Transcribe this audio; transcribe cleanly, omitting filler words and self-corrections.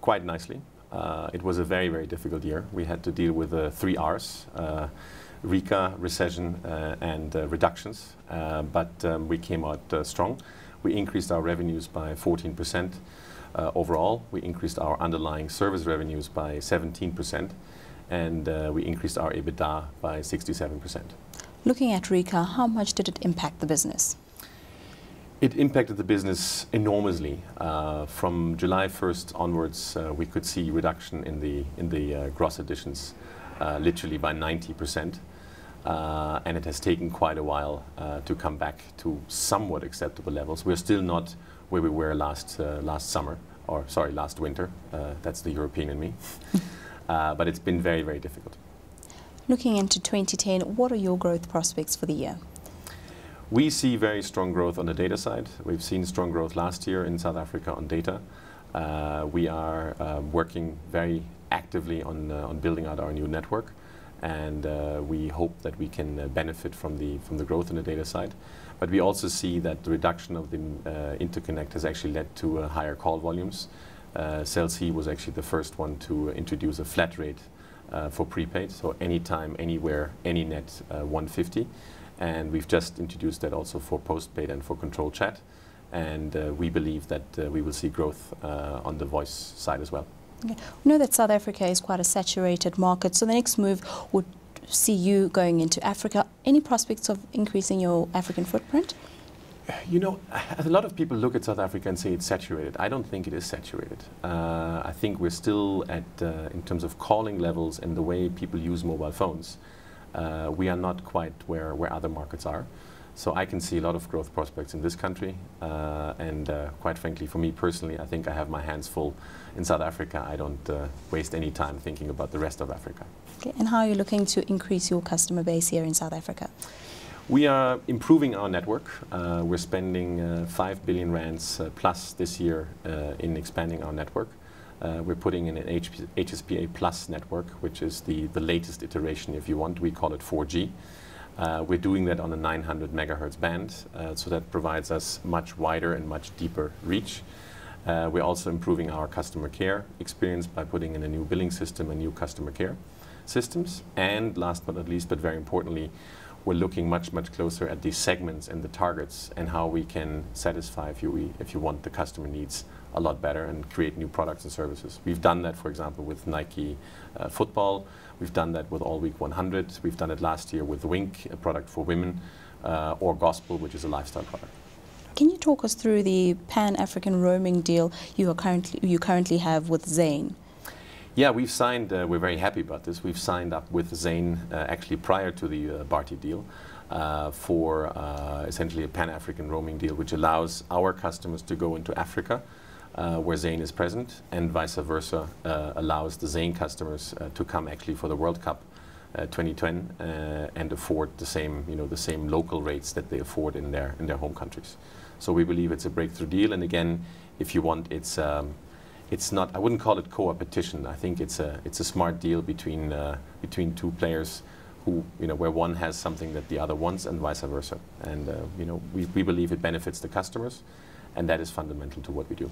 Quite nicely. It was a very, very difficult year. We had to deal with the 3 Rs, RICA, recession, and reductions. But we came out strong. We increased our revenues by 14%. Overall, we increased our underlying service revenues by 17%. And we increased our EBITDA by 67%. Looking at RICA, how much did it impact the business? It impacted the business enormously. From July 1st onwards, we could see reduction in the gross additions, literally by 90%. And it has taken quite a while to come back to somewhat acceptable levels. We're still not where we were last winter. That's the European in me. But it's been very, very difficult. Looking into 2010, what are your growth prospects for the year? We see very strong growth on the data side. We've seen strong growth last year in South Africa on data. We are working very actively on building out our new network, and we hope that we can benefit from the growth on the data side. But we also see that the reduction of the interconnect has actually led to higher call volumes. Cell C was actually the first one to introduce a flat rate for prepaid, so anytime, anywhere, any net 150. And we've just introduced that also for postpaid and for control chat. And we believe that we will see growth on the voice side as well. Okay. We know that South Africa is quite a saturated market, so the next move would see you going into Africa. Any prospects of increasing your African footprint? You know, a lot of people look at South Africa and say it's saturated. I don't think it is saturated. I think we're still at, in terms of calling levels and the way people use mobile phones, we are not quite where other markets are. So I can see a lot of growth prospects in this country. And quite frankly, for me personally, I think I have my hands full in South Africa. I don't waste any time thinking about the rest of Africa. Okay. And how are you looking to increase your customer base here in South Africa? We are improving our network. We're spending 5 billion rands plus this year in expanding our network. We're putting in an HSPA Plus network, which is the latest iteration, if you want. We call it 4G. We're doing that on a 900 megahertz band, so that provides us much wider and much deeper reach. We're also improving our customer care experience by putting in a new billing system and new customer care systems. And last but not least, but very importantly, we're looking much, much closer at the segments and the targets and how we can satisfy, if you want, the customer needs a lot better and create new products and services. We've done that, for example, with Nike football. We've done that with All Week 100. We've done it last year with Wink, a product for women, or Gospel, which is a lifestyle product. Can you talk us through the Pan-African roaming deal you currently have with Zain? Yeah, we've signed, we're very happy about this. We've signed up with Zain actually prior to the Bharti deal for essentially a Pan-African roaming deal, which allows our customers to go into Africa where Zain is present, and vice versa, allows the Zain customers to come actually for the World Cup 2010 and afford the same local rates that they afford in their home countries. So we believe it's a breakthrough deal, and again, if you want, it's not, I wouldn't call it co-opetition. I think it's a smart deal between two players who, where one has something that the other wants and vice versa. And we believe it benefits the customers, and that is fundamental to what we do.